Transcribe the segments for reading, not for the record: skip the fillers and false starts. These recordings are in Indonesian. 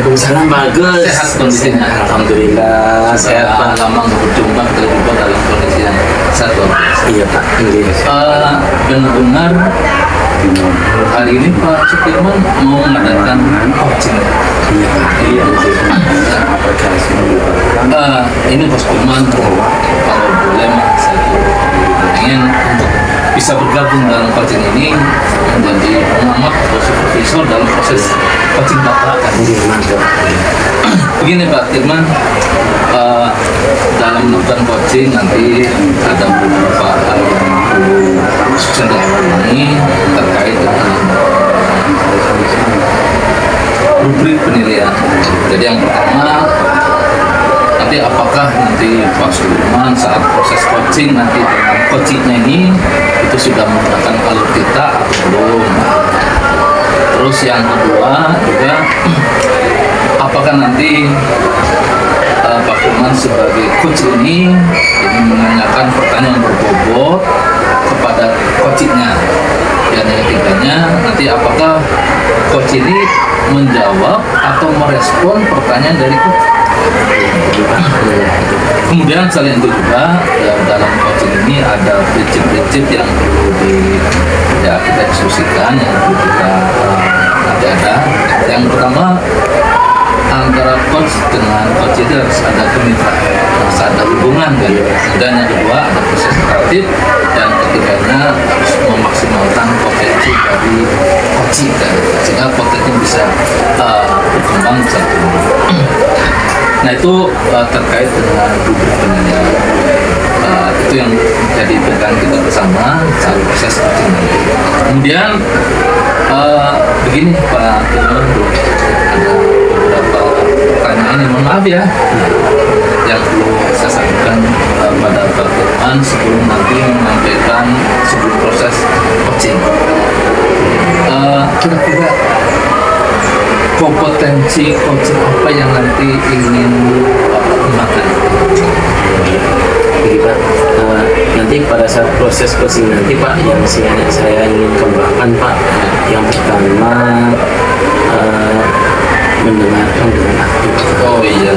Waalaikumsalam, bagus. Sehat kondisinya. Alhamdulillah sehat Pak. Lama nggak berjumpa, kita jumpa dalam kondisi yang sehat Pak. Iya Pak. Benar-benar hari ini Pak Sukirman mau mengadakan coaching. Iya Pak. Iya. Ini Pak Sukirman kalau boleh saya ingin untuk bisa bergabung dalam coaching ini menjadi pengamat atau supervisor dalam proses coaching Bapak. Begini Pak Firman, dalam melakukan coaching nanti ada beberapa hal yang perlu saya ulangi terkait dengan rubrik penilaian. Jadi yang pertama, nanti apakah nanti Pak Sudirman saat proses coaching nanti dengan coachingnya ini itu sudah menggunakan alutsista atau belum. Terus yang kedua juga apakah nanti Pak Firman sebagai coach ini menanyakan pertanyaan berbobot kepada coachnya. Dan yang ketiganya nanti apakah coach ini menjawab atau merespon pertanyaan dari coach. Kemudian selain itu juga dalam coaching ini ada prinsip-prinsip yang perlu kita diskusikan, yang perlu kita ada. Yang pertama, antara coach dengan coach itu harus ada kemitraan, harus ada hubungan kan. Dan yang kedua ada proses kreatif, dan ketiganya harus memaksimalkan potensi dari coach kan, sehingga potensi bisa berkembang bisa tumbuh. Nah itu terkait dengan rubrik penilaian. Itu yang jadi pegangan kita bersama saat proses coaching nanti. Kemudian begini Pak Firman, ada beberapa pertanyaan yang maaf ya yang perlu saya sampaikan pada Pak Firman sebelum nanti menyampaikan sebelum proses coaching. Kira-kira kompetensi coaching apa yang nanti ingin Bapak kembangkan? Jadi Pak, nanti pada saat proses coaching nanti Pak, yang saya ingin kembangkan Pak, yang pertama mendengarkan dengan aktif. Oh iya.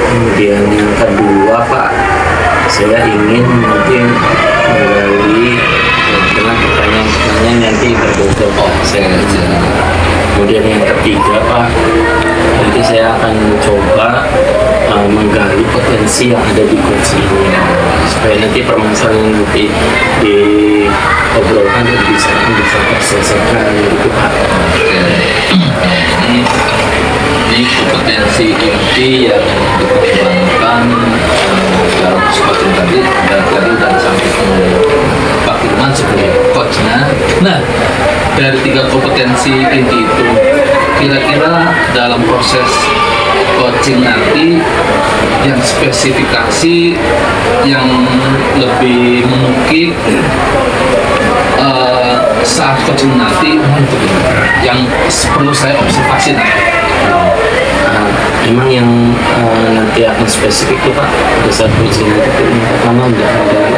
Kemudian yang kedua Pak, saya ingin mungkin melalui dengan pertanyaan-pertanyaan nanti berbobot Pak. Kemudian yang ketiga Pak, nanti saya akan mencoba menggali potensi yang ada di coach ini supaya nanti permasalahan yang diobrolkan dan bisa terselesaikan gitu Pak. Ini kompetensi inti yang dikembangkan dalam coaching tadi sudah disampaikan oleh Pak Firman sebagai coachnya. Nah, dari 3 kompetensi inti itu kira-kira dalam proses coaching nanti yang spesifikasi yang lebih menukik saat coaching nanti yang perlu saya observasi nanti. Memang yang nanti akan spesifik itu Pak pada saat coaching nanti itu yang pertama ada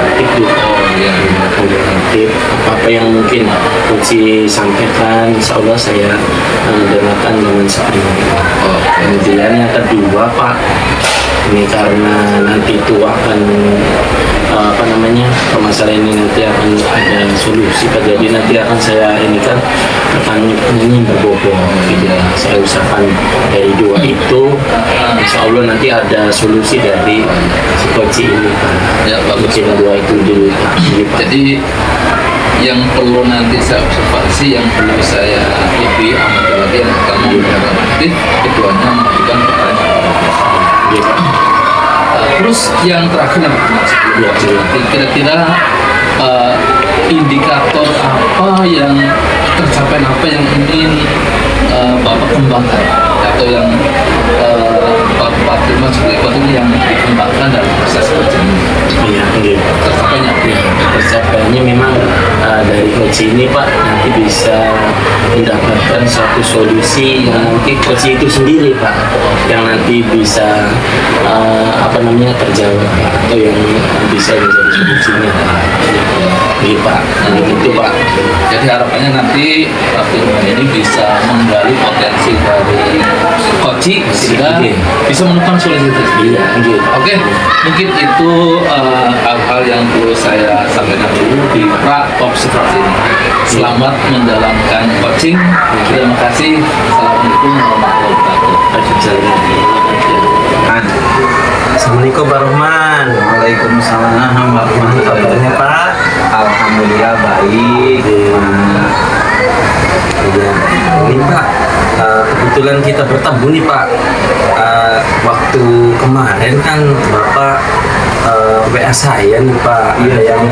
aktif gitu. Aktif apa yang mungkin coach sampaikan, insya Allah saya dengarkan dengan sepenuh. Kemudian yang kedua Pak, ini karena nanti itu akan permasalahan ini nanti akan ada solusi Pak, jadi nanti akan saya ini kan pertanyaan berbobot gitu. Saya usahakan dari 2 itu insya Allah nanti ada solusi dari si coach ini Pak. Ya, bagus. Mungkin 2 itu dulu Pak. Jadi yang perlu nanti saya observasi, yang perlu saya lebih amati lagi, yang pertama mendengarkan aktif, keduanya mengajukan pertanyaan. Ya, Pak. Terus yang terakhir yang nanti kira-kira indikator apa yang tercapai, apa yang ingin Bapak kembangkan atau yang Pak Firman sebagai coach ini yang dikembangkan dalam proses coaching ini? Iya, tercapainya? Tercapainya memang dari coach ini Pak nanti bisa mendapatkan satu solusi yang nanti coach itu sendiri Pak, yang nanti bisa terjawab Pak, atau yang bisa menjadi solusinya Pak. Iya Pak, gitu Pak. Jadi harapannya nanti firman ini bisa menggali potensi dari coaching sehingga Iya. bisa menemukan solusi tersebut. Iya, gitu. Oke, mungkin itu hal-hal yang perlu saya sampaikan dulu di Top Secret ini. Selamat menjalankan coaching. Terima kasih. Assalamualaikum warahmatullahi wabarakatuh. Assalamualaikum Pak Rohman. Waalaikumsalam warahmatullahi Kabarnya wabarakatuh. Pak? Alhamdulillah baik. Iya. Ini Pak, kebetulan kita bertemu nih Pak. Waktu kemarin kan Bapak WA saya nih Pak, ada yang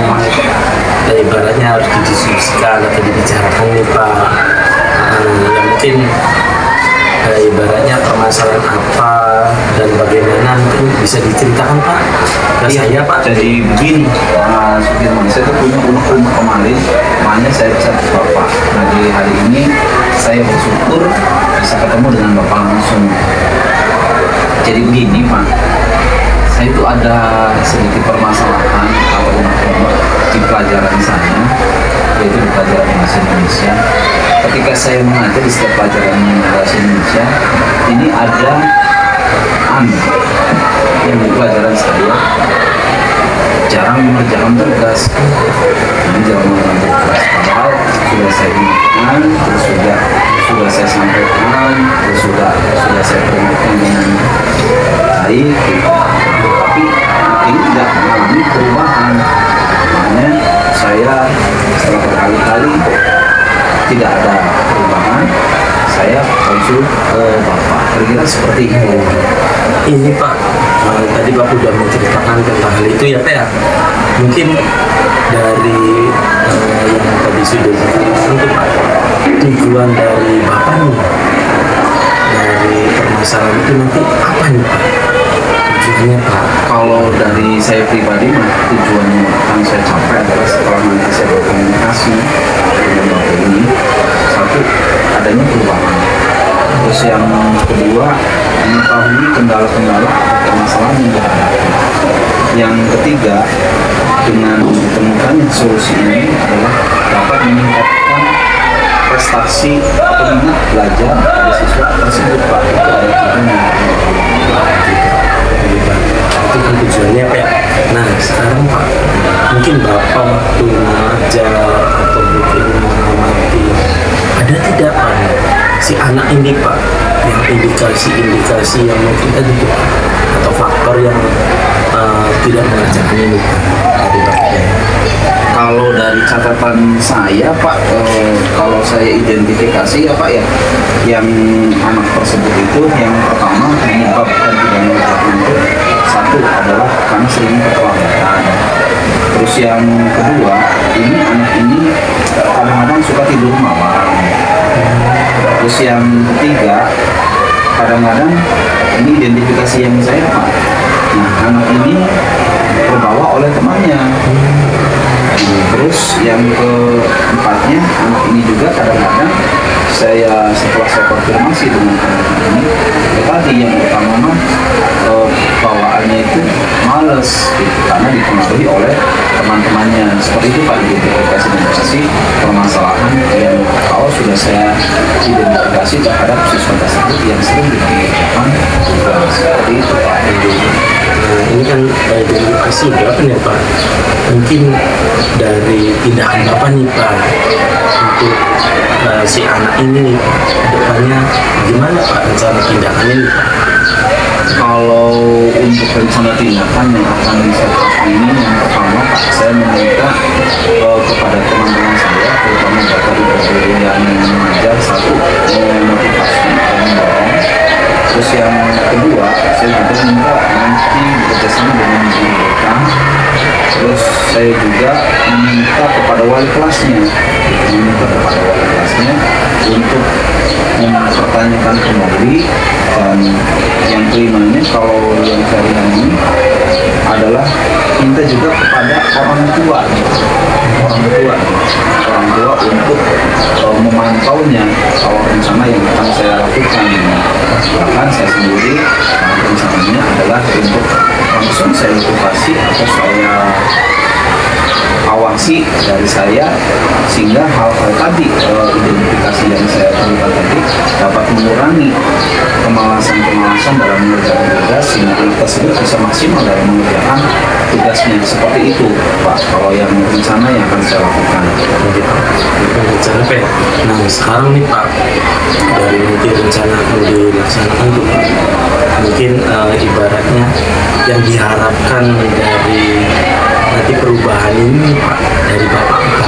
ibaratnya harus didiskusikan atau dibicarakan nih Pak. Ya mungkin ibaratnya permasalahan apa dan bagaimana mungkin bisa diceritakan Pak ke saya Pak. Jadi begini, Mas Firman, saya tuh punya unek-unek kemarin, makanya saya bisa ke Bapak. Nah di hari ini saya bersyukur bisa ketemu dengan Bapak langsung. Jadi begini Pak, saya itu ada sedikit permasalahan kalau unek-unek di pelajaran saya, yaitu di pelajaran bahasa Indonesia. Ketika saya mengajar di setiap pelajaran bahasa Indonesia, ini ada yang di pelajaran saya jarang mengerjakan tugas. Ini jarang mengerjakan tugas. Padahal sudah saya ingatkan, terus sudah saya sampaikan, terus sudah saya peringatkan dengan baik. Tapi ini tidak mengalami perubahan. Makanya saya setelah berkali-kali tidak ada perubahan, saya konsul ke Bapak. Kira-kira seperti itu. Ini Pak, tadi Bapak sudah menceritakan tentang hal itu ya Pak ya. Mungkin dari yang tadi sudah diceritakan itu Pak, tujuan dari Bapak nih dari permasalahan itu nanti apa nih Pak? Tujuannya Pak? Kalau dari saya pribadi, tujuan yang akan saya capai adalah setelah nanti saya berkomunikasi dengan Bapak ini, satu, adanya perubahan. Terus yang kedua, mengetahui kendala-kendala atau permasalahan yang dihadapi. Yang ketiga, dengan ditemukannya solusi ini adalah dapat meningkatkan prestasi atau minat belajar dari siswa tersebut Pak. Itu ada tujuannya. Itu kan tujuannya Pak ya. Nah sekarang Pak, mungkin Bapak waktu mengajar atau mungkin mengamati, ada tidak Pak si anak ini Pak yang indikasi yang mungkin tadi tuh atau faktor yang tidak mengajarkan ini Pak dari Bapak ya? Kalau dari catatan saya Pak, kalau saya identifikasi ya Pak ya, yang anak tersebut itu yang pertama menyebabkan tidak mengajarkan itu satu adalah karena sering keterlambatan. Terus yang kedua, ini anak ini kadang-kadang suka tidur malam. Terus yang ketiga, kadang-kadang ini identifikasi yang saya Pak. Nah, anak ini terbawa oleh temannya. Terus yang keempatnya, anak ini juga kadang-kadang setelah saya konfirmasi dengan anak ini, tadi yang utama bawaannya itu males gitu, karena dipengaruhi oleh teman-temannya. Seperti itu Pak, identifikasi permasalahan yang kalau sudah saya identifikasi terhadap siswa tersebut yang sering dikerjakan tugas. Seperti itu Pak. Nah, ini kan identifikasi berapa nih Pak? Mungkin dari tindakan Bapak nih Pak untuk si anak ini depannya gimana Pak rencana tindakannya nih Pak? Kalau untuk rencana tindakan yang akan saya lakukan ini, yang pertama Pak, saya meminta kepada teman-teman saya, terutama Bapak Ibu guru yang mengajar, satu, memotivasi dan mendorong. Terus yang kedua, saya juga minta nanti bekerjasama dengan guru mereka. Terus saya juga meminta kepada wali kelasnya, untuk mempertanyakan kembali. Dan yang kelimanya, kalau yang saya ini adalah meminta juga kepada orang tua untuk memantaunya awal rencana yang akan saya lakukan. Bahkan saya sendiri rencananya adalah untuk langsung saya edukasi atau saya awasi dari saya, sehingga hal-hal tadi identifikasi yang saya lakukan tadi dapat mengurangi kemalasan dalam mengerjakan tugas, sehingga anak tersebut bisa maksimal dalam mengerjakan tugasnya. Seperti itu Pak, kalau yang rencana yang akan saya lakukan. Bukan rencana Pak. Nah sekarang nih Pak, dari nanti rencana akan dilaksanakan tuh Pak, mungkin ibaratnya yang diharapkan dari nanti perubahan ini Pak dari Bapak apa?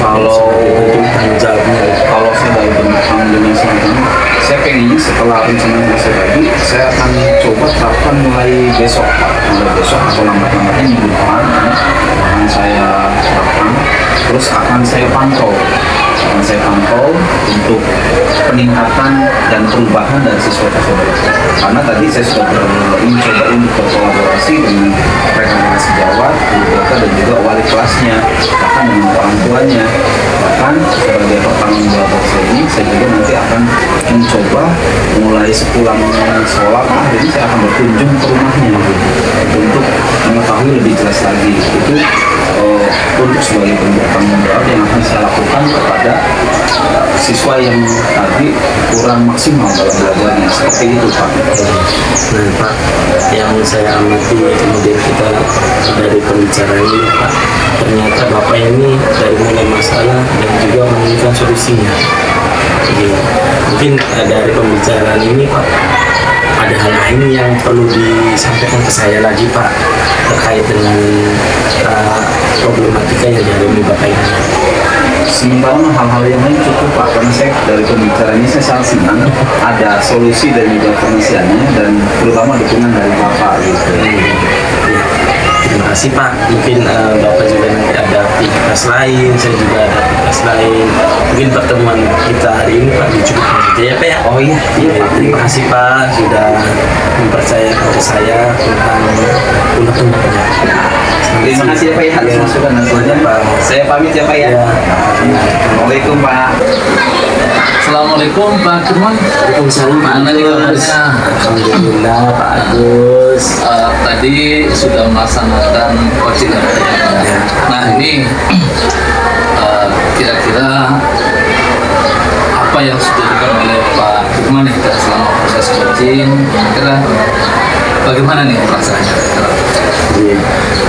Kalau Bentuk tanggung jawabnya. kalau saya dari tentang dengan selatan, saya pengennya setelah rencana yang saya tadi, saya akan coba terapkan mulai besok Pak, mulai besok atau lambat-lambatnya minggu depan akan saya terapkan, terus akan saya pantau untuk peningkatan dan perubahan dari siswa tersebut. Karena tadi saya sudah mencoba untuk berkolaborasi dengan rekan-rekan sejawat, guru BK dan juga wali kelasnya, bahkan dengan orang tuanya. Bahkan sebagai pertanggung jawab saya ini, saya juga nanti akan mencoba mulai sepulang sekolah, hari ini saya akan berkunjung ke rumahnya untuk mengetahui lebih jelas lagi. Itu untuk sebagai bentuk tanggung jawab yang akan saya lakukan kepada siswa yang tadi kurang maksimal dalam belajarnya. Seperti itu Pak. Nah Pak, yang saya amati kemudian kita dari pembicaraan ini Pak, ternyata Bapak ini dari mulai masalah dan juga menemukan solusinya. Jadi, mungkin dari pembicaraan ini Pak, ada hal lain yang perlu disampaikan ke saya lagi Pak terkait dengan problematika yang dihadapi Bapak ini. Sementara hal-hal yang lain cukup Pak, karena saya dari pembicaranya saya sangat senang ada solusi dan juga pengisiannya, dan terutama dukungan dari Bapak gitu. Ya, terima kasih Pak. Mungkin Bapak juga nanti ada aktivitas lain, saya juga ada aktivitas lain. Mungkin pertemuan kita hari ini Pak dicukupkan saja ya Pak ya. Oh iya, Terima kasih Pak sudah mempercayai kepada saya tentang undang-undangnya. Terima kasih ya Pak ya atas masukan dan saja Pak. Saya pamit ya Pak ya. Ya. Assalamualaikum Pak. Assalamualaikum Pak Firman. Waalaikumsalam Pak Mana nih Agus. kabarnya? Alhamdulillah Pak Agus. Tadi sudah melaksanakan coaching. Nah ini kira-kira apa yang sudah dilakukan oleh Pak Firman nih selama proses coaching? Kira bagaimana nih perasaannya? Iya.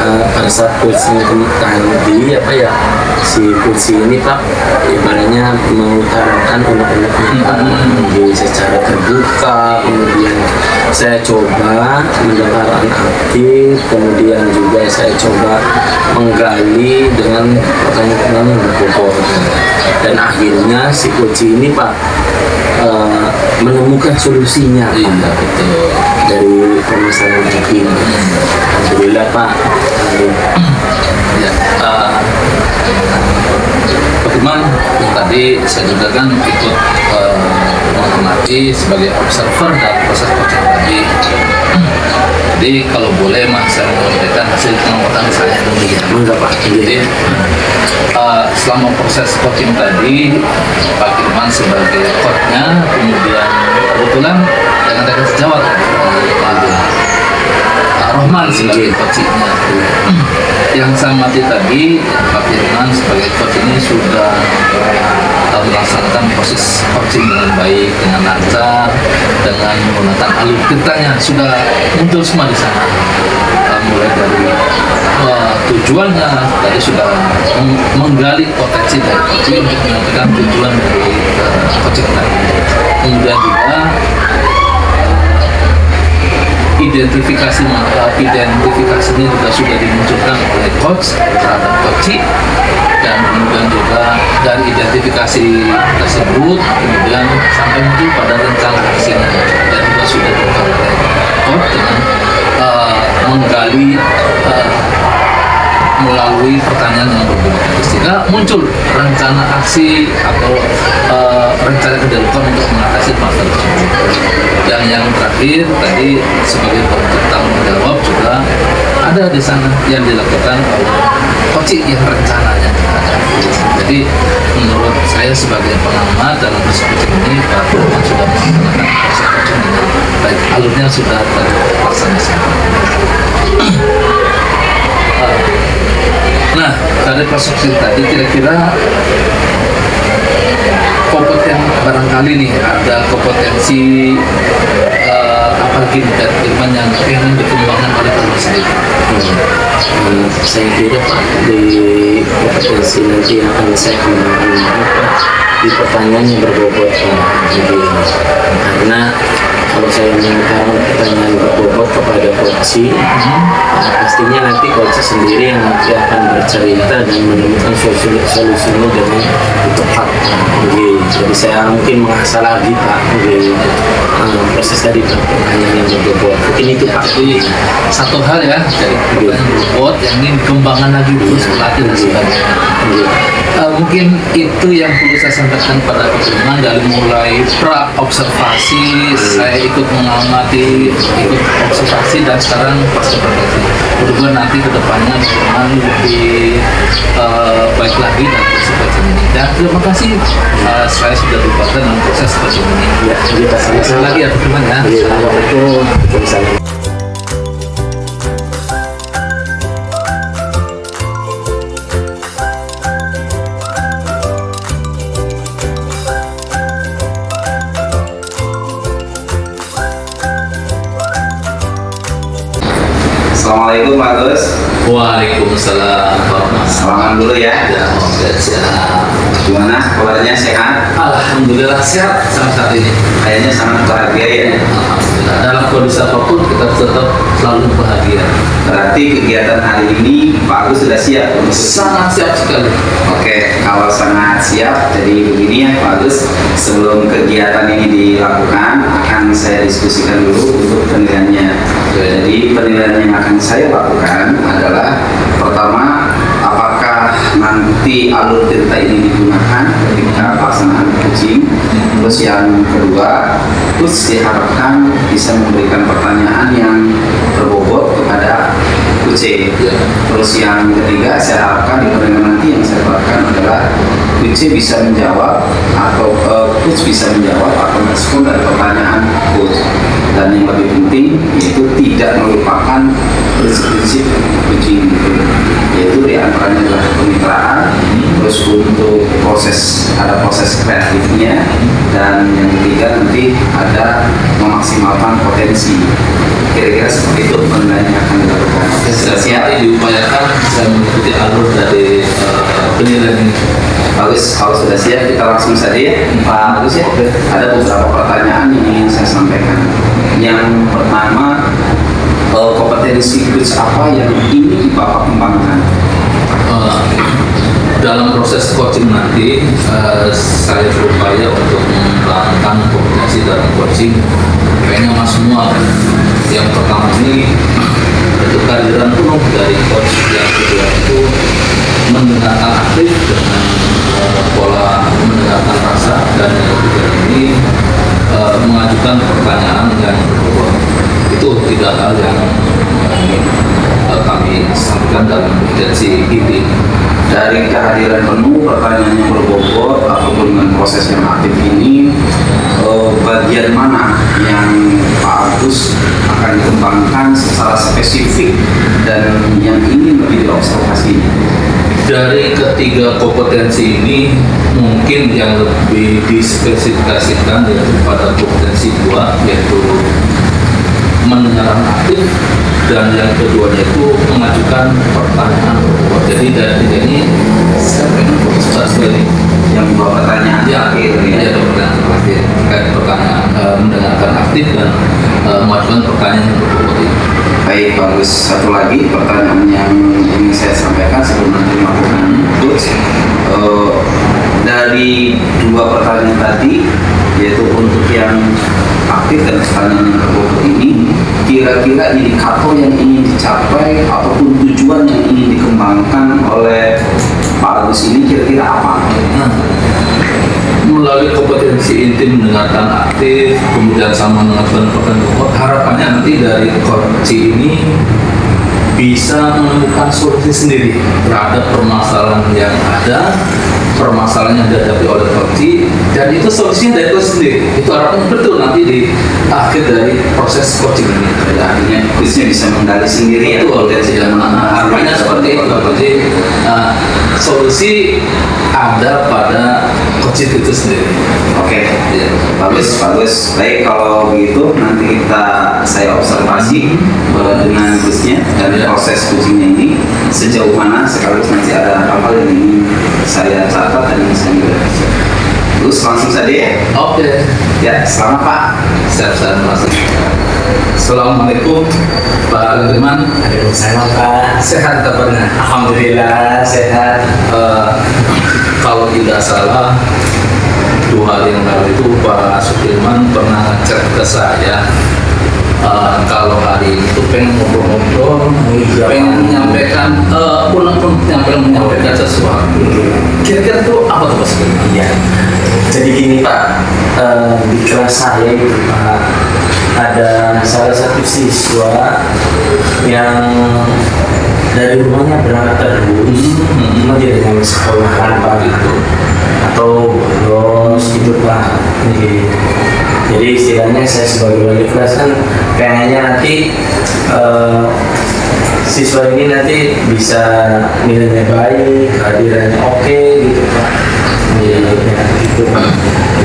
Pada saat kursi tadi apa ya, si kursi ini Pak ibaratnya mengutarakan undang-undangnya Pak. Jadi secara terbuka, kemudian saya coba mendengarkan aktif, kemudian juga saya coba menggali dengan pertanyaan-pertanyaan yang berbobot, dan akhirnya si kursi ini Pak menemukan solusinya Pak. Iya betul. Dari permasalahan ini. Alhamdulillah Pak. Ya, Pak Firman, tadi saya juga kan ikut mengamati sebagai observer dalam proses coaching tadi. Jadi kalau boleh Mas, saya menyampaikan hasil pengamatan saya dulu ya. Enggak Pak. Jadi selama proses coaching tadi, Pak Firman sebagai coachnya, kemudian kebetulan dengan rekan sejawat Pak Rohman sebagai coachnya. Yang saya amati tadi, Pak Firman sebagai coach ini sudah melaksanakan proses coaching dengan baik, dengan lancar, dengan menggunakan alur ceritanya sudah muncul semua di sana. Mulai dari tujuannya tadi sudah menggali potensi dari coaching untuk menyampaikan tujuan dari coaching tadi. Kemudian juga identifikasinya juga sudah dimunculkan oleh coach terhadap coaching, dan kemudian juga dari identifikasi tersebut kemudian sampai muncul pada rencana aksinya, dan juga sudah dilakukan oleh coach dengan menggali melalui pertanyaan yang berbeda, sehingga muncul rencana aksi atau rencana kedepan untuk mengatasi masalah tersebut. Dan yang terakhir tadi sebagai bentuk tanggung jawab juga ada di sana yang dilakukan oleh coach yang rencananya ada. Jadi menurut saya sebagai pengamat dalam proses coaching ini, Pak Firman sudah melaksanakan proses coaching dengan baik, alurnya sudah terlaksana semua. Nah, dari proses tadi kira-kira kompeten barangkali nih ada kompetensi apalagi dari Firman yang pengen dikembangkan oleh Firman sendiri. Saya kira Pak, di kompetensi nanti yang akan saya kembangkan Pak, di pertanyaan yang berbobot Pak. Jadi karena kalau saya menanyakan pertanyaan berbobot kepada coach, pastinya nanti coach sendiri yang nanti akan bercerita dan menemukan solusinya dengan tepat. Jadi saya mungkin mengasah lagi Pak, proses tadi Pak, pertanyaan yang berbobot. Mungkin itu Pak. Jadi satu hal ya dari pertanyaan robot yang ingin kembangkan lagi terus pelatih dan sebagainya. Mungkin itu yang perlu saya sampaikan pada Firman dari mulai pra observasi, saya ikut mengamati, ikut observasi dan sekarang pas observasi. Mudah-mudahan nanti kedepannya Firman lebih baik lagi dan proses ini. Dan terima kasih saya sudah dilibatkan dalam proses seperti ini. Ya, kita Sekali lagi ya Firman ya. Assalamualaikum. Waalaikumsalam. Assalamualaikum Pak Gus. Waalaikumsalam Pak Mas. Salaman dulu ya. Ya, oke, siap. Gimana kabarnya, sehat? Alhamdulillah sehat sampai saat ini. Kayaknya sangat bahagia ya. Alhamdulillah. Dalam kondisi apapun kita tetap selalu bahagia. Berarti kegiatan hari ini Pak Agus sudah siap untuk Sangat siap sekali. Oke, kalau sangat siap, jadi begini ya Pak Agus, sebelum kegiatan ini dilakukan akan saya diskusikan dulu untuk penilaiannya. Jadi penilaian yang akan saya lakukan adalah pertama, apakah nanti alur cerita ini digunakan ketika pelaksanaan coaching. Terus yang kedua, terus diharapkan bisa memberikan pertanyaan yang berbobot kepada coach. Terus yang ketiga, saya harapkan di penilaian nanti yang saya lakukan adalah coach bisa menjawab atau coach bisa menjawab atau merespon dari pertanyaan coach. Dan yang lebih penting yaitu tidak melupakan prinsip-prinsip coaching itu, yaitu diantaranya adalah kemitraan, terus untuk ada proses kreatifnya, dan yang ketiga nanti ada memaksimalkan potensi. Kira-kira seperti itu penilaian yang akan dilakukan. Sudah siap diupayakan saya mengikuti alur dari penilaian ini. Bagus, kalau sudah siap kita langsung saja ya Pak Agus ya. Ada beberapa pertanyaan yang ingin saya sampaikan. Yang pertama, kompetensi coach apa yang ingin Bapak kembangkan? Dalam proses coaching nanti saya berupaya untuk mengembangkan kompetensi dalam coaching kayaknya mas semua. Yang pertama ini itu kehadiran penuh dari coach, yang kedua itu mendengarkan aktif dengan pola mendengarkan rasa, dan yang ketiga ini mengajukan pertanyaan yang berbobot. Itu tiga hal yang kami sampaikan dalam kompetensi ini. Dari kehadiran penuh, pertanyaan yang berbobot ataupun dengan proses yang aktif ini, bagian mana yang Pak Agus akan dikembangkan secara spesifik dan yang ingin lebih diobservasi? Dari ketiga kompetensi ini mungkin yang lebih dispesifikasikan yaitu pada kompetensi 2, yaitu mendengarkan aktif, dan yang keduanya itu mengajukan pertanyaan. Jadi dari tiga ini saya pengen fokus sekali Yang dua pertanyaan ya, terakhir ya. ya pertanyaan terakhir terkait pertanyaan mendengarkan aktif dan mengajukan pertanyaan yang berbobot ini. Baik, bagus. Satu lagi pertanyaan yang ingin saya sampaikan sebelum nanti melakukan coach. Dari dua pertanyaan tadi, yaitu untuk yang aktif dan pertanyaan yang berbobot ini, kira-kira indikator yang ingin dicapai ataupun tujuan yang ingin dikembangkan oleh Pak Agus ini kira-kira apa? Nah, melalui kompetensi inti mendengarkan aktif, kemudian sama mengajukan pertanyaan berbobot, harapannya nanti dari coach ini bisa menemukan solusi sendiri terhadap permasalahan yang ada, permasalahan yang dihadapi oleh coach, dan itu solusinya dari coach sendiri. Itu harapan betul nanti di akhir dari proses coaching ini. Artinya coachnya bisa menggali sendiri ya. Harapannya seperti itu. Jadi solusi ada pada coach itu sendiri. Oke, bagus. Baik, kalau begitu nanti saya observasi dengan coachnya dan proses coachingnya ini sejauh mana, sekaligus nanti ada hal-hal yang ingin saya catat dan ingin saya juga. Terus langsung saja ya. Oke. Ya, selamat Pak. Siap-siap masuk. Assalamualaikum Pak Firman. Waalaikumsalam Pak. Sehat kabarnya? Alhamdulillah sehat. Kalau tidak salah 2 hari yang lalu itu Pak Sudirman pernah chat ke saya, kalau hari itu pengen ngobrol-ngobrol, pengen menyampaikan menyampaikan sesuatu. Kira-kira itu apa tuh Pak Sudirman? Iya. Jadi gini Pak, di kelas saya itu Pak, ada salah satu siswa yang dari rumahnya berangkat terus, cuma dia dengan sekolahan Pak gitu, atau bolos gitu Pak. Jadi istilahnya saya sebagai wali kelas kan pengennya nanti siswa ini nanti bisa nilainya baik, kehadirannya oke gitu Pak. Ya, gitu Pak.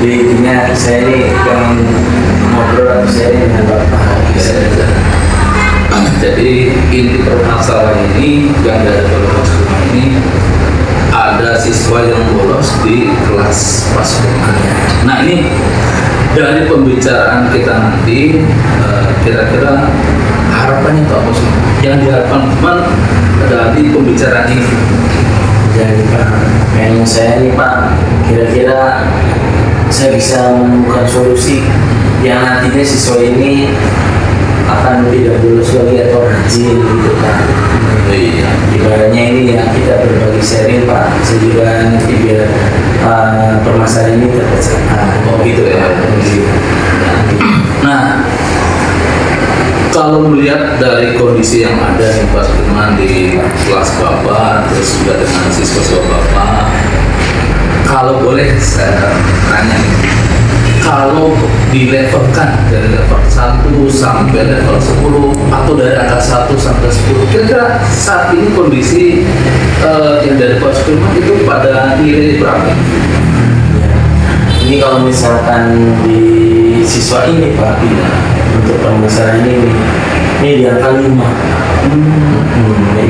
Jadi intinya saya ini pengen ngobrol atau saya dengan Bapak. Jadi inti permasalahan ini yang dari kelas ini ada siswa yang bolos di kelas Pak Sudirman. Nah ini dari pembicaraan kita nanti kira-kira harapannya itu apa sih? Yang diharapkan teman dari pembicaraan ini. Jadi Pak, pengen saya nih Pak, kira-kira saya bisa menemukan solusi yang nantinya siswa ini akan tidak bolos lagi atau rajin gitu Pak. Iya. Ibaratnya ini ya kita berbagi sharing Pak, saya juga nanti biar permasalahan ini terpecahkan. Oh gitu ya. Nah, kalau melihat dari kondisi yang ada nih Pak Sudirman di kelas Bapak, terus juga dengan siswa-siswa Bapak, kalau boleh saya tanya nih, kalau dilevelkan dari level 1 sampai level 10 atau dari angka 1 sampai 10, kira-kira saat ini kondisi yang dari Pak Sudirman itu pada nilai berapa? Ini kalau misalkan di siswa ini Pak, untuk permasalahan ini di angka 5.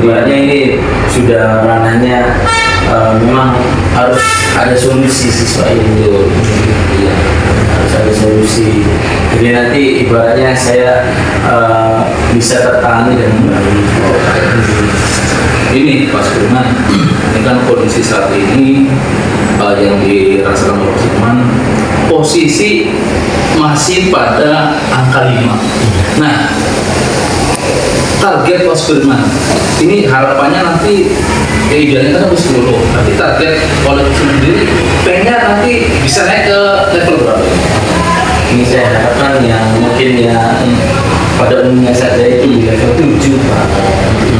Ibaratnya ini sudah ranahnya memang harus ada solusi siswa ini. Iya, harus ada solusi. Jadi nanti ibaratnya saya bisa tertangani dengan baik. Ini Pak Sudirman, ini kan kondisi saat ini yang dirasakan oleh Pak Sudirman, posisi masih pada angka 5. Nah, target Pak Sudirman ini harapannya nanti idealnya kan harus 10, tapi target oleh sendiri pengennya nanti bisa naik ke level berapa? Ini saya harapkan yang mungkin ya pada umumnya saja itu di level 7 Pak.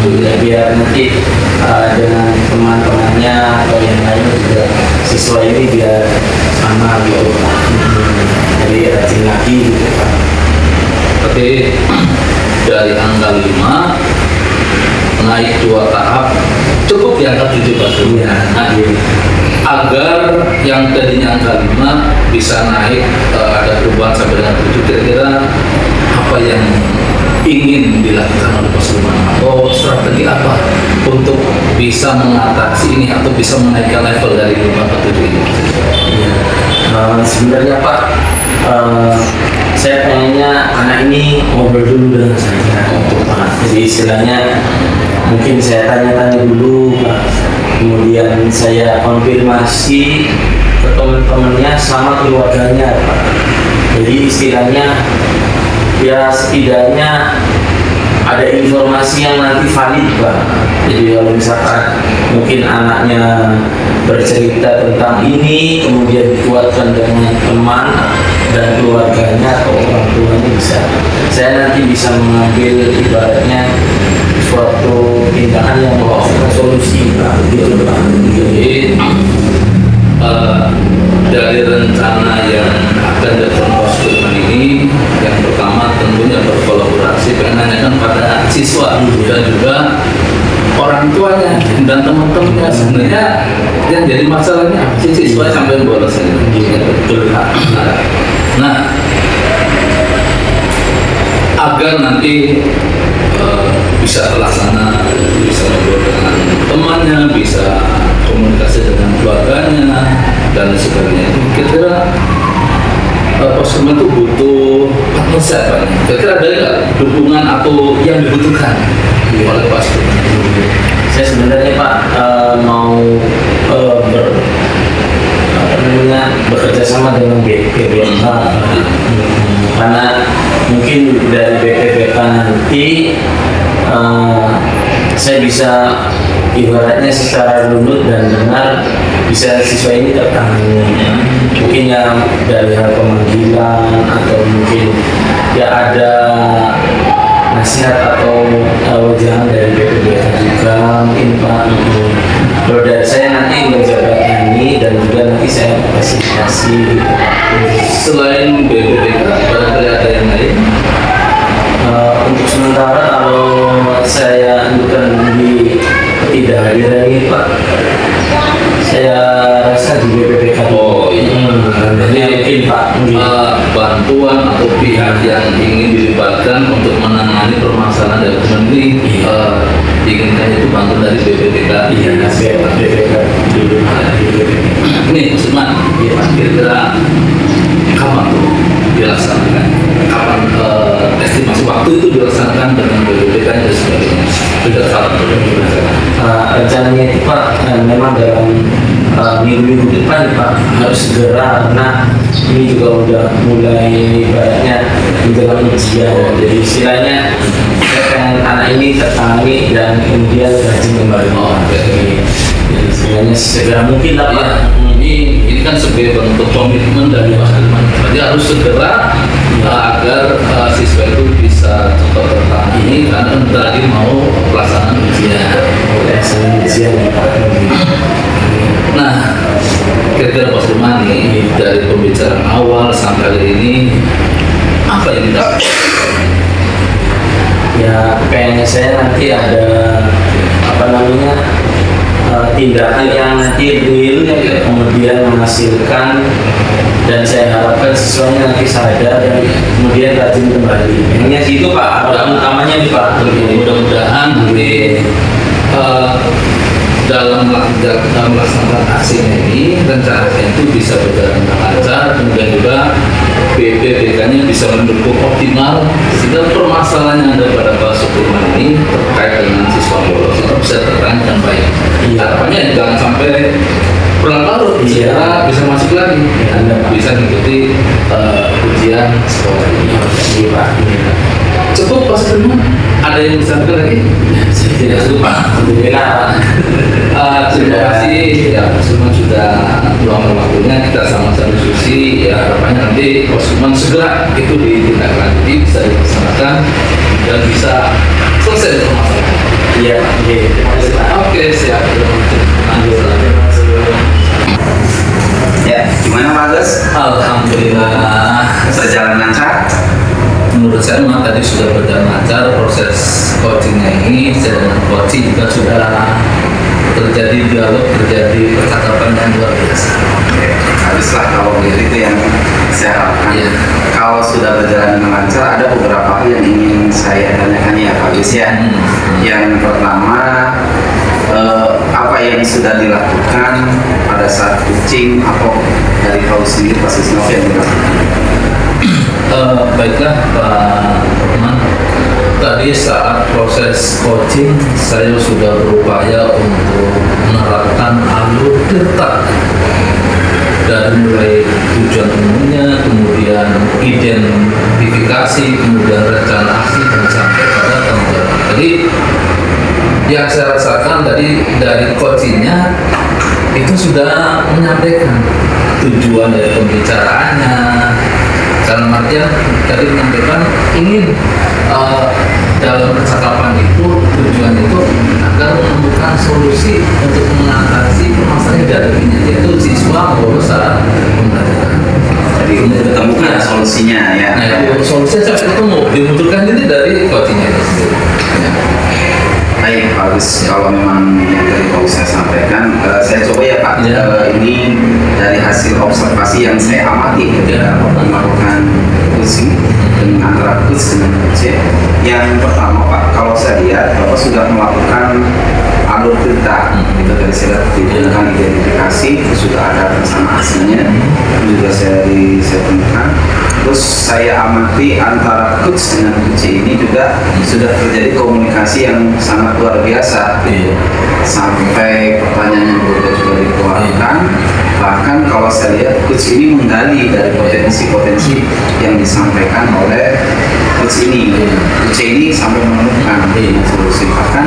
Ya, biar nanti dengan teman-temannya atau yang lain juga siswa ini biar sama gitu Pak. Jadi rajin lagi gitu Pak. Tapi dari angka 5 naik 2 tahap cukup di angka 7 Pak. Iya. Nah, agar yang tadinya angka 5 bisa naik ada perubahan sampai dengan 7, kira-kira apa yang ingin dilakukan oleh Pak Sudirman atau strategi apa untuk bisa mengatasi ini atau bisa menaikkan level dari 5 ke 7 ini? Iya. Sebenarnya Pak, saya pengennya anak ini ngobrol dulu dengan saya untuk Pak. Jadi istilahnya mungkin saya tanya-tanya dulu Pak, kemudian saya konfirmasi ke teman-temannya sama keluarganya Pak. Jadi istilahnya ya setidaknya ada informasi yang nanti valid Pak. Jadi kalau misalkan mungkin anaknya bercerita tentang ini kemudian dikuatkan dengan teman dan keluarganya atau orang tuanya, bisa saya nanti bisa mengambil ibaratnya suatu tindakan yang menghasilkan solusi Pak, gitu Pak. Jadi dari rencana yang akan dilakukan Poskurman ini, yang pertama tentunya berkolaborasi dengan menanyakan pada siswa dan juga orang tuanya dan teman-temannya. Sebenarnya yang jadi masalahnya apa sih siswa sampai bolos ini? Betul Pak. Nah, agar nanti bisa terlaksana, bisa ngobrol dengan temannya, bisa komunikasi dengan keluarganya dan sebagainya, itu kira-kira Poskurman itu butuh partnership Pak. Kira-kira ada nggak dukungan atau yang dibutuhkan oleh Poskurman? Saya sebenarnya Pak mau bekerja sama dengan BPBK, karena mungkin dari BPBK nanti saya bisa ibaratnya secara runut dan benar bisa siswa ini tertangani. Mungkin yang dari hal pemanggilan atau mungkin ya ada nasihat atau wejangan dari BPBK juga mungkin Pak. Kalau dari saya nanti menjabatkan ini dan juga nanti saya fasilitasi. Selain BPBK, barangkali ada yang lain? Untuk sementara kalau saya ajukan di ketidakhadiran ini Pak, saya rasa di BPBK. Oh iya. Jadi mungkin Pak, bantuan atau pihak yang ingin dilibatkan untuk menangani permasalahan dari teman ini diinginkan itu bantuan dari BPBK. iya BPBK di BPBK. Nih, Poskurman, kira-kira kapan tuh dilaksanakan? Kapan estimasi waktu itu dilaksanakan dengan BPBK dan sebagainya? Sudah kapan tuh dilaksanakan? Rencananya itu Pak memang dalam minggu-minggu depan Pak harus segera, karena ini juga udah mulai ibaratnya menjelang ujian. Jadi istilahnya saya pengen anak ini tertangani dan kemudian rajin kembali. Jadi istilahnya segera mungkin lah Pak. Ini kan sebagai bentuk komitmen dari Poskurman. Jadi harus segera agar siswa itu bisa cepat tertangani karena bentar lagi mau pelaksanaan ujian. Ujian ya Pak. Nah, kira-kira Poskurman nih dari pembicaraan awal sampai hari ini apa yang kita Ya pengennya saya nanti ada apa namanya tindakan yang nanti real kemudian menghasilkan, dan saya harapkan siswanya nanti sadar dan kemudian rajin kembali. Pengennya gitu Pak, harapan utamanya di Pak. mudah-mudahan nanti dalam melaksanakan aksinya ini rencananya itu bisa berjalan dengan lancar, kemudian juga BPBK-nya bisa mendukung optimal sehingga permasalahan yang ada pada Poskurman ini terkait dengan siswa bolos itu bisa tertangani dengan baik. Harapannya jangan sampai berlarut, segera bisa masuk lagi, bisa mengikuti ujian sekolah ini. Iya Pak. Cukup Poskurman? Ada yang disampaikan lagi? Saya tidak lupa. Alhamdulillah Pak. Terima kasih ya Poskurman sudah meluangkan waktunya, kita sama-sama diskusi. Ya harapannya nanti Poskurman segera itu ditindaklanjuti, bisa dilaksanakan dan bisa selesai permasalahan. Iya Pak. Terima kasih Pak. Oke, siap. Ya, gimana Pak Agus? Alhamdulillah. Berjalan lancar? Menurut saya memang tadi sudah berjalan lancar proses coachingnya ini. Saya dengan coach juga sudah terjadi dialog, terjadi percakapan yang luar biasa. Oke, haruslah kalau begitu itu yang saya harapkan. Iya. Kalau sudah berjalan dengan lancar, ada beberapa hal yang ingin saya tanyakan ya Pak Agus ya. Yang pertama, apa yang sudah dilakukan pada saat coaching, apa dari kau sendiri Pak Susno yang dilakukan? Baiklah Pak Rahman, tadi saat proses coaching saya sudah berupaya untuk menerapkan alur detak dari mulai tujuan umumnya, kemudian identifikasi, kemudian rencana aksi dan sampai pada tanggung jawab. Jadi yang saya rasakan tadi dari coachingnya itu sudah menyampaikan tujuan dari pembicaraannya. Dalam artian tadi menyampaikan ingin dalam percakapan itu tujuan itu agar menemukan solusi untuk mengatasi permasalahan yang dihadapinya, yaitu siswa maupun saat pembelajaran. Jadi untuk ditemukan solusinya ya. Nah, itu solusinya sampai ketemu dimunculkan ini dari coachingnya itu sendiri. Ya. Baik, bagus. Kalau memang yang tadi mau saya sampaikan, saya coba ya Pak. Ya. Ini dari hasil observasi yang saya amati ketika melakukan coaching dengan antara coach dengan coach. Yang pertama Pak, kalau saya lihat Bapak sudah melakukan alur cerita, itu dari saya tunjukkan identifikasi, itu sudah ada rencana aksinya, juga saya tentukan. Terus saya amati antara coach dengan coach ini juga sudah terjadi komunikasi yang sangat luar biasa. Sampai pertanyaan yang juga dikeluarkan. Bahkan kalau saya lihat coach ini menggali dari potensi-potensi yang disampaikan oleh coach ini. Coach ini sampai menemukan solusi. Bahkan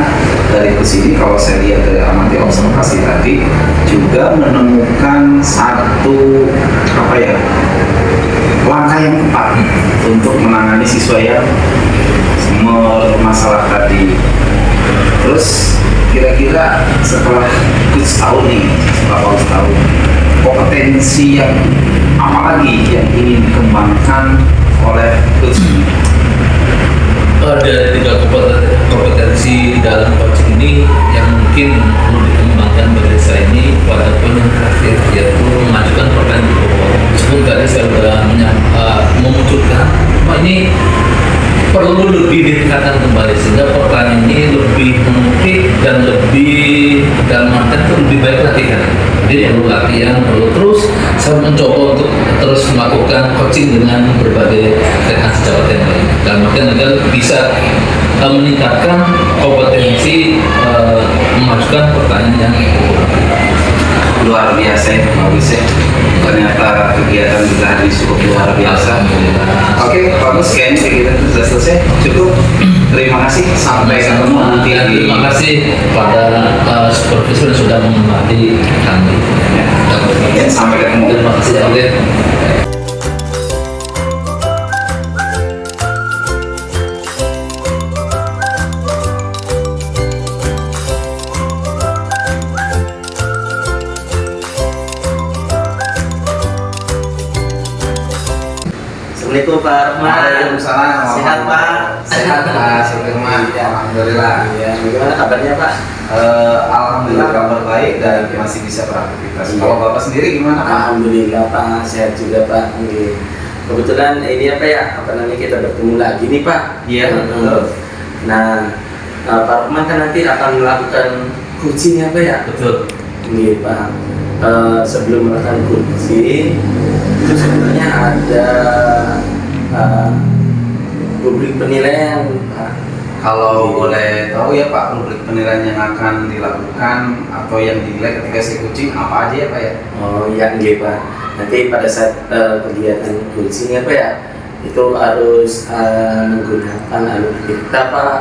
dari coach ini kalau saya lihat dari amati observasi tadi juga menemukan satu langkah yang tepat untuk menangani siswa yang bermasalah tadi. Terus kira-kira setelah coach tahu nih, kompetensi yang apa lagi yang ingin dikembangkan oleh coach ini? Ada 3 kompetensi dalam coaching ini yang mungkin perlu dikembangkan bagi saya ini pada poin yang terakhir, yaitu mengajukan pertanyaan di bawah. Sebelum tadi saya sudah memunculkan, ini perlu lebih ditingkatkan kembali sehingga pertanyaan ini lebih mengukir dan lebih dalam artian itu lebih baik lagi kan. Jadi perlu latihan, perlu terus saya mencoba untuk terus melakukan coaching dengan berbagai teknik sejawat yang lain. Dalam artian agar bisa meningkatkan kompetensi memajukan pertanyaan yang Luar biasa, bagus ya. Ternyata kegiatan kita hari ini cukup luar biasa. Oke, bagus, kayaknya kegiatan sudah selesai. Cukup. Terima kasih. Sampai ketemu nanti. Dan terima kasih pada supervisor yang sudah mengamati kami. Ya, sampai ketemu. Terima kasih Alif. Assalamualaikum Pak Rahman. Waalaikumsalam. Sehat Pak? Sehat Pak, Syukurlah. Alhamdulillah. Ya, bagaimana kabarnya Pak? Alhamdulillah kabar baik dan masih bisa beraktivitas. Iya. Kalau Bapak sendiri gimana Pak? Alhamdulillah Pak, sehat juga Pak. Oke. Kebetulan ini apa ya? Apa namanya kita bertemu lagi nih Pak? Iya, betul. Nah, Pak Rahman kan nanti akan melakukan coaching apa ya? Betul. Iya Pak. Sebelum melakukan coaching itu sebenarnya ada rubrik penilaian Pak. Kalau boleh tahu ya Pak, rubrik penilaian yang akan dilakukan atau yang dinilai ketika saya coaching apa aja ya Pak ya? Oh iya nggih Pak. Nanti pada saat kegiatan coaching apa ya, itu harus menggunakan alur kita Pak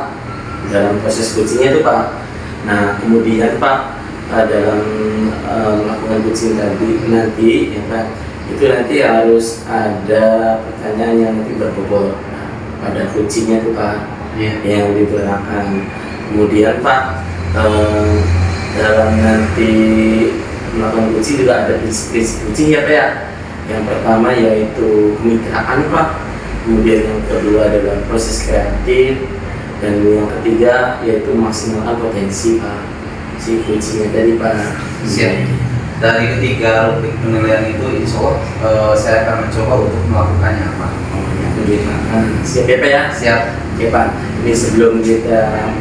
dalam proses coachingnya itu Pak. Nah kemudian Pak dalam melakukan coaching tadi nanti ya Pak, itu nanti harus ada pertanyaan yang nanti berbobot pada coachingnya itu Pak. Yang di belakang. Kemudian Pak dalam nanti melakukan coaching juga ada prinsip coaching ya Pak ya. Yang pertama yaitu kemitraan Pak. Kemudian yang kedua adalah proses kreatif, dan yang ketiga yaitu maksimalkan potensi Pak si coachingnya tadi Pak. Siap. Dari ketiga rubrik penilaian itu insya Allah saya akan mencoba untuk melakukannya Pak. Siap ya Pak ya? Siap. Oke Pak, ini sebelum kita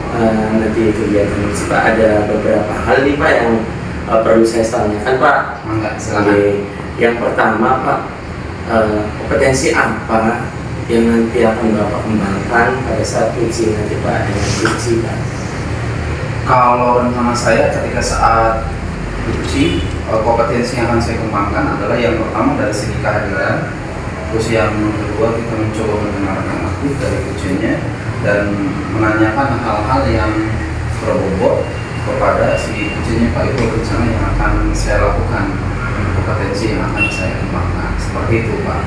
nanti kegiatan ini Pak, ada beberapa hal nih Pak yang perlu saya tanyakan Pak. Mangga, silakan. Oke. Yang pertama Pak, kompetensi apa yang nanti akan Bapak kembangkan pada saat uji nanti Pak dengan uji Pak? Kalau rencana saya ketika saat uji, kompetensi yang akan saya kembangkan adalah yang pertama dari segi kehadiran. Terus yang kedua kita mencoba mendengarkan aktif dari ujiannya dan menanyakan hal-hal yang berbobot kepada si ujiannya Pak. Itu rencana yang akan saya lakukan, kompetensi yang akan saya kembangkan seperti itu Pak.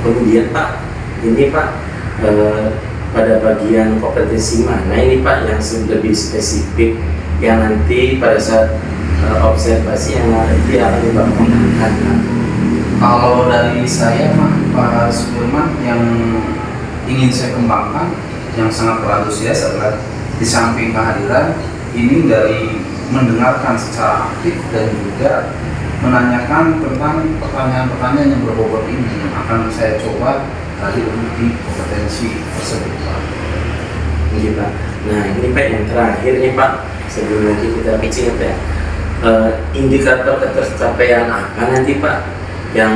Kemudian Pak, ini Pak pada bagian kompetensi mana ini Pak yang lebih spesifik yang nanti pada saat observasi yang nanti akan dibangunkan? Kalau dari saya mah Pak Sudirman, yang ingin saya kembangkan yang sangat berantusias adalah di samping kehadiran ini dari mendengarkan secara aktif dan juga menanyakan tentang pertanyaan-pertanyaan yang berbobot ini yang akan saya coba tadi menguji kompetensi tersebut Pak. Iya Pak. Nah ini Pak yang terakhir nih Pak, sebelum lagi kita pitching apa ya, indikator ketercapaian apa nanti Pak yang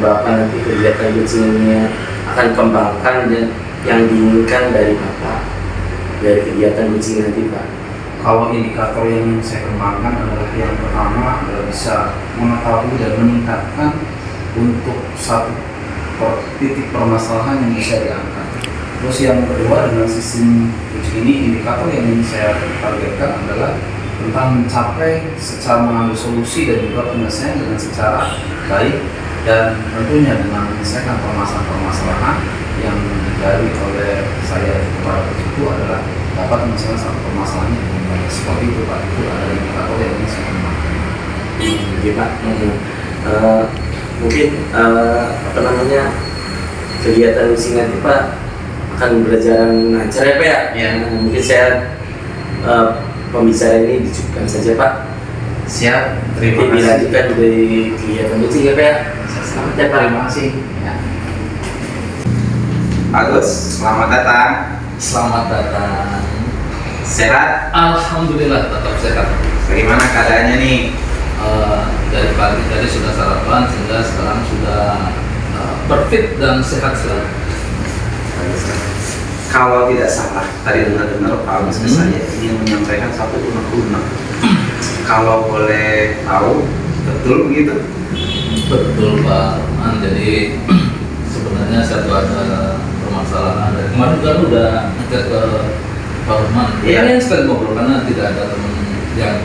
Bapak nanti kegiatan pitchingnya akan kembangkan dan yang diinginkan dari Bapak dari kegiatan pitching nanti Pak? Kalau indikator yang saya kembangkan adalah yang pertama adalah bisa mengetahui dan meningkatkan untuk satu titik permasalahan yang bisa diangkat. Terus yang kedua, dengan sistem pitching ini, indikator yang ingin saya targetkan adalah tentang mencapai secara mengambil solusi dan juga penyelesaian dengan secara baik, dan tentunya dengan menyelesaikan permasalahan-permasalahan yang dari oleh saya kepada itu adalah dapat menyelesaikan satu permasalahan yang baik. Seperti itu Pak, itu adalah indikator yang ingin saya kembangkan. Iya Pak. Mungkin apa namanya kegiatan pitching nanti Pak akan berjalan lancar ya Pak ya? Ya. Mungkin saya pembicara ini dicukupkan saja Pak. Siap, terima Nanti kasih. dilanjutkan dari kegiatan pitching ya Pak ya? Selamat ya Pak. Terima kasih. Ya. Agus, selamat datang. Selamat datang. Sehat? Alhamdulillah tetap sehat. Bagaimana keadaannya nih? Dari pagi tadi sudah sarapan sehingga sekarang sudah perfect dan sehat selalu. Kalau tidak salah, tadi dengar Pak Agus ke saya ingin menyampaikan satu unek-unek. Kalau boleh tahu, betul begitu? Betul Pak Rahman. Jadi sebenarnya satu ada permasalahan dari kemarin kan udah ngecek ke Pak Rahman. Iya. Yang sekali ngobrol karena tidak ada teman yang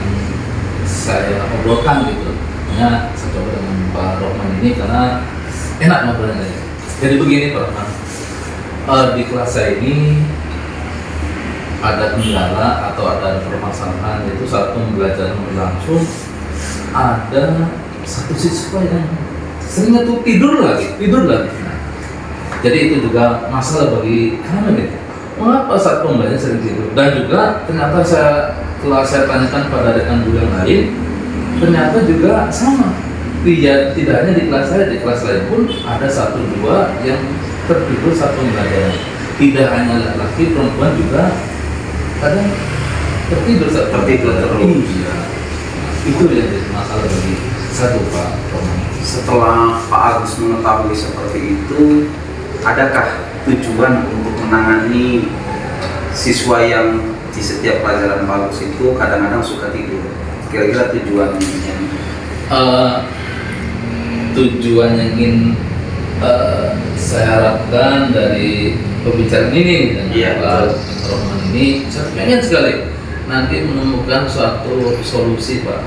saya obrolkan gitu. Hanya saya coba dengan Pak Rahman ini karena enak ngobrolnya. Jadi begini Pak Rahman. Di kelas saya ini ada kendala atau ada permasalahan, yaitu saat pembelajaran berlangsung ada satu siswa yang seringnya tuh tidur lagi. Nah, jadi itu juga masalah bagi kami nih. Mengapa saat pembelajaran sering tidur? Dan juga ternyata setelah saya tanyakan pada rekan guru yang lain, ternyata juga sama. Tidak hanya di kelas saya, di kelas lain pun ada satu dua yang tertidur saat pembelajaran. Tidak hanya laki-laki, perempuan juga kadang tertidur saat pembelajaran. Iya. Itu yang jadi masalah bagi satu Pak Roman. Setelah Pak Agus mengetahui seperti itu, adakah tujuan untuk menangani siswa yang di setiap pelajaran Pak Agus itu kadang-kadang suka tidur? Kira-kira tujuannya? Tujuan yang ingin saya harapkan dari pembicaraan ini dan Iya, Pak Roman ini, saya pengen sekali nanti menemukan suatu solusi Pak.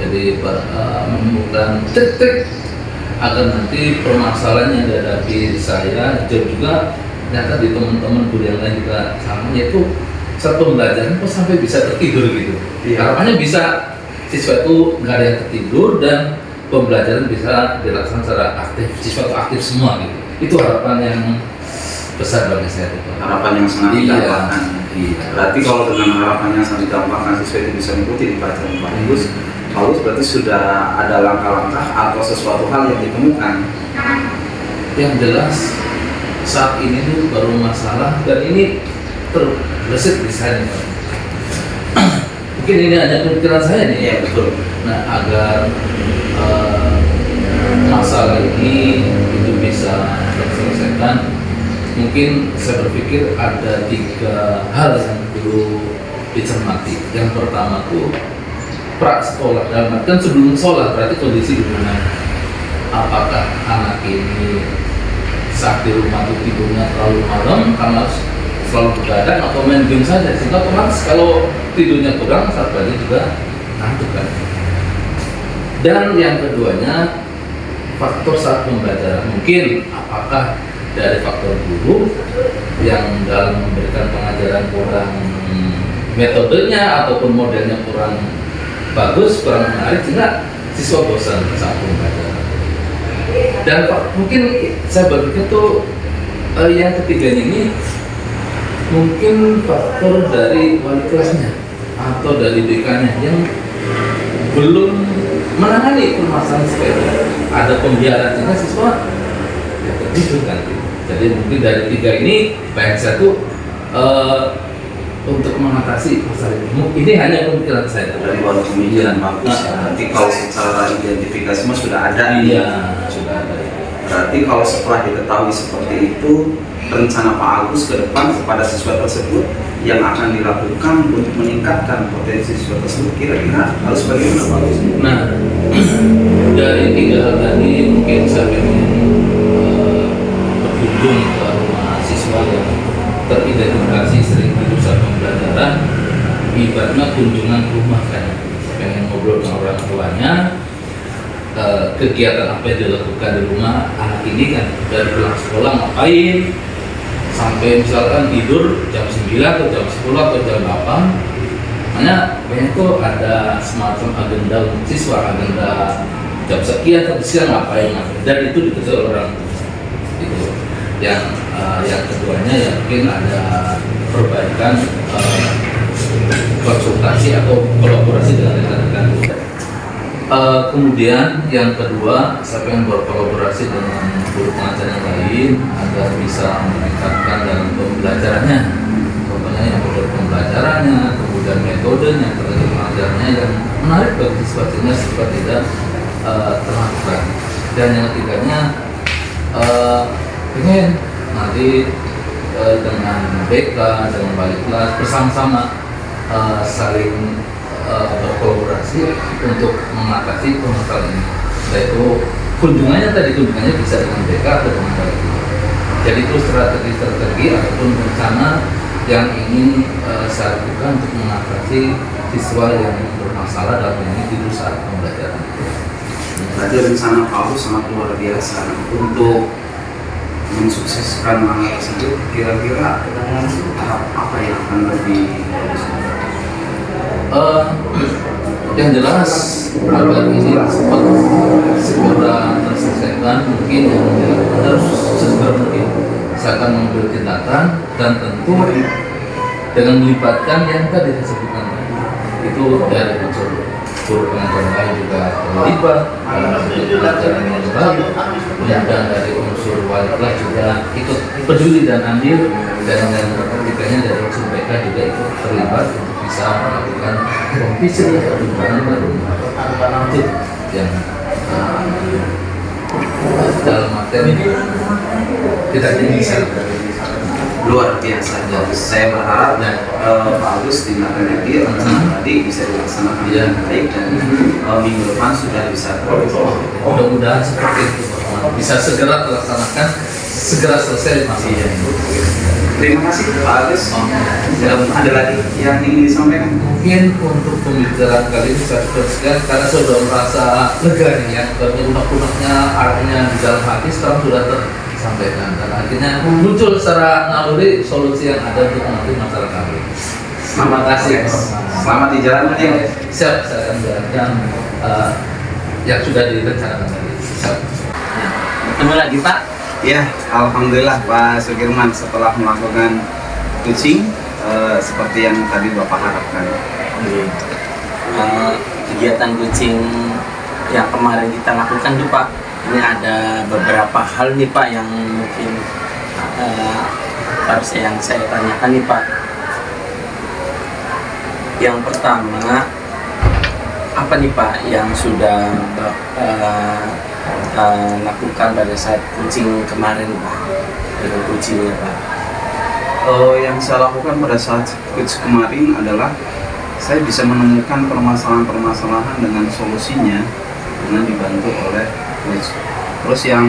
Jadi menemukan trik-trik agar nanti permasalahan yang dihadapi saya dan juga ternyata di teman-teman guru yang lain juga sama, yaitu saat pembelajaran kok sampai bisa tertidur gitu. Iya. Harapannya bisa siswa itu nggak ada yang tertidur dan pembelajaran bisa dilaksanakan secara aktif, siswa itu aktif semua gitu. Itu harapan yang besar bagi saya itu. Harapan yang sangat Iya. didampakkan. Iya. Berarti kalau dengan harapan yang sangat didampakkan siswa itu bisa mengikuti di pelajaran Pak Agus, berarti sudah ada langkah-langkah atau sesuatu hal yang ditemukan. Yang jelas saat ini tuh baru masalah dan ini terbesit di saya nih Pak. Mungkin ini hanya pemikiran saya nih. Iya, betul. Nah, agar masalah ini itu bisa terselesaikan, mungkin saya berpikir ada 3 hal yang perlu dicermati. Yang pertama tuh pra sekolah, dalam artian sebelum sekolah, berarti kondisi di mana, apakah anak ini saat di rumah tuh tidurnya terlalu malam karena selalu begadang atau main game saja, sehingga otomatis kalau tidurnya kurang saat pagi juga ngantuk kan. Dan yang keduanya faktor saat pembelajaran, mungkin apakah dari faktor guru yang dalam memberikan pengajaran kurang metodenya ataupun modelnya kurang bagus, kurang menarik, sehingga siswa bosan saat pembelajaran. Dan mungkin saya berpikir tuh yang ketiganya ini mungkin faktor dari wali kelasnya atau dari BK-nya yang belum menangani permasalahan sepeda. Ada pembiaran sehingga siswa ya tertidur kan. Jadi mungkin dari tiga ini baik satu untuk mengatasi masalah ini hanya pemikiran saya. Dari walau pemikiran bagus ya. Berarti kalau secara identifikasi mah sudah ada. Iya, sudah ada. Berarti kalau setelah diketahui seperti itu, rencana Pak Agus ke depan kepada siswa tersebut yang akan dilakukan untuk meningkatkan potensi siswa tersebut kira-kira harus bagaimana Pak Agus? Nah, dari tiga hal tadi mungkin saya ingin berkunjung ke rumah siswa yang teridentifikasi sering di pusat pembelajaran, ibaratnya kunjungan ke rumah kan, pengen ngobrol dengan orang tuanya, kegiatan apa yang dilakukan di rumah anak ini kan, dari pulang sekolah ngapain, sampai misalkan tidur jam 9 atau jam 10 atau jam 8. Makanya banyak tuh ada semacam agenda untuk siswa, agenda jam sekian atau siang ngapain, dan itu diketahui oleh orang tua. Itu yang keduanya ya mungkin ada perbaikan konsultasi atau kolaborasi dengan rekan-rekan. Kemudian yang kedua, saya ingin berkolaborasi dengan guru pengajar yang lain agar bisa meningkatkan dalam pembelajarannya. Contohnya yang metode pembelajarannya, kemudian metodenya, metode pengajarnya yang menarik bagi siswa-siswa supaya tidak terlakukan. Dan yang ketiganya, ingin nanti dengan BK, dengan wali kelas bersama-sama saling berkolaborasi untuk mengatasi permasalahan ini. Yaitu kunjungannya bisa dengan BK atau dengan wali kelas. Jadi itu strategi ataupun rencana yang ingin saya lakukan untuk mengatasi siswa yang bermasalah dalam ini di saat pembelajaran. Berarti rencana Pak Agus sangat luar biasa untuk mensukseskan langkah tersebut. Kira-kira dengan tahap apa yang akan lebih bagus? Yang jelas agar ini cepat segera terselesaikan, mungkin yang dilakukan harus sesegera mungkin. Saya akan mengambil tindakan dan tentu dengan melibatkan yang tadi disebutkan itu dari unsur guru pengajar lain juga terlibat dalam pelajaran yang baik, dan dari unsur wali kelas juga ikut peduli dan andil, dan yang ketiganya dari unsur BK juga ikut terlibat untuk bisa melakukan revisi atau perubahan baru itu yang dalam materi tidak bisa luar biasa. Saya berharap Pak Agus tindakan yang tadi bisa dilaksanakan dengan baik dan minggu depan sudah bisa mudah-mudahan seperti itu bisa segera terlaksanakan, segera selesai masalah ini. Terima kasih Pak Agus. Ada lagi yang ingin disampaikan? Mungkin untuk pembicaraan kali ini saya sudah sekian karena saya sudah merasa lega nih ya, karena unek-uneknya artinya di dalam hati sekarang sudah tersampaikan dan akhirnya muncul secara naluri solusi yang ada untuk mengatasi masalah kami. Terima kasih. Selamat di jalan ya. Siap, saya akan jalankan yang sudah direncanakan tadi. Siap. Ketemu lagi Pak. Ya, alhamdulillah Pak Sukirman setelah melakukan coaching seperti yang tadi Bapak harapkan. Kegiatan coaching yang kemarin kita lakukan tuh Pak, ini ada beberapa hal nih Pak yang mungkin harus yang saya tanyakan nih Pak. Yang pertama, apa nih Pak yang sudah lakukan pada saat coaching kemarin Pak, dengan coachingnya Pak? Yang saya lakukan pada saat coach kemarin adalah saya bisa menemukan permasalahan-permasalahan dengan solusinya dengan dibantu oleh coach. Terus yang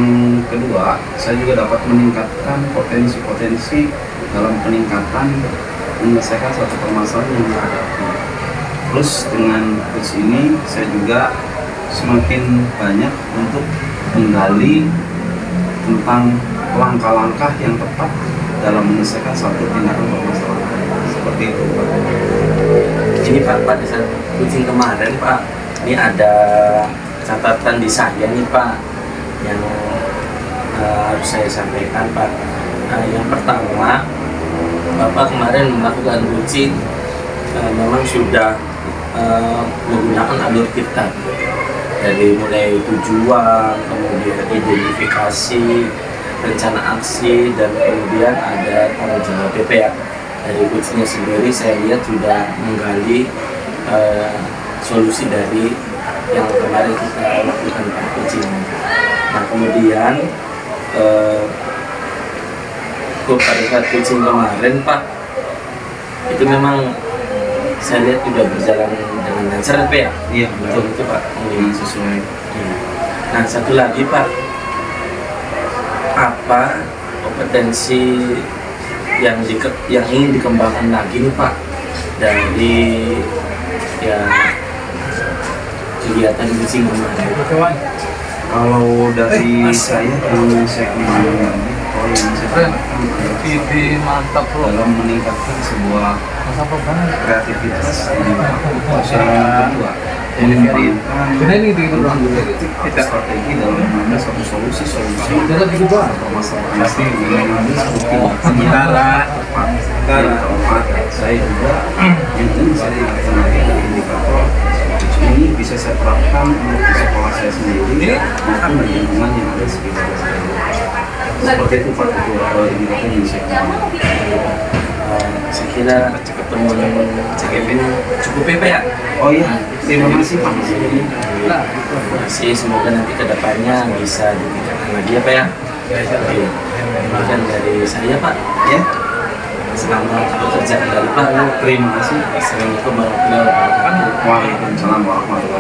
kedua, saya juga dapat meningkatkan potensi-potensi dalam peningkatan menyelesaikan suatu permasalahan yang dihadapi. Terus dengan coach ini saya juga semakin banyak untuk menggali tentang langkah-langkah yang tepat dalam menyelesaikan satu tindakan permasalahan seperti itu Pak. Ini Pak, pada saat coaching kemarin Pak, ini ada catatan di saya nih Pak yang harus saya sampaikan Pak. Yang pertama, Bapak kemarin melakukan coaching memang sudah menggunakan alur kita dari mulai tujuan, kemudian identifikasi, rencana aksi, dan kemudian ada tanggung jawab PP ya. Dari coachingnya sendiri saya lihat sudah menggali solusi dari yang kemarin kita lakukan coaching. Nah kemudian pada saat coaching kemarin Pak, itu memang saya lihat sudah berjalan dengan lancar Pak ya. Iya Betul itu Pak. sesuai. Iya. Nah satu lagi Pak, apa kompetensi yang ingin dikembangkan lagi nih Pak dari ya kegiatan coaching kemarin? Kalau dari saya yang saya kembangkan yang saya Ide mantap bro. dalam meningkatkan sebuah kreativitas yang kedua kita strategi dalam mengambil satu solusi permasalahan sementara saya juga yang ingin saya lakukan adalah indikator ini bisa saya terapkan untuk di sekolah saya sendiri maupun di lingkungan yang ada sekitar saya. Seperti itu Pak, indikator yang saya Saya kira pertemuan CGP ini cukup ya Pak ya. Oh iya, terima kasih Pak. Terima kasih, semoga nanti kedepannya bisa ditingkatkan lagi ya Pak ya. Oke, demikian dari saya Pak. Ya, Selamat bekerja kembali Pak. terima kasih. Assalamualaikum warahmatullahi wabarakatuh. Waalaikumsalam warahmatullahi wabarakatuh.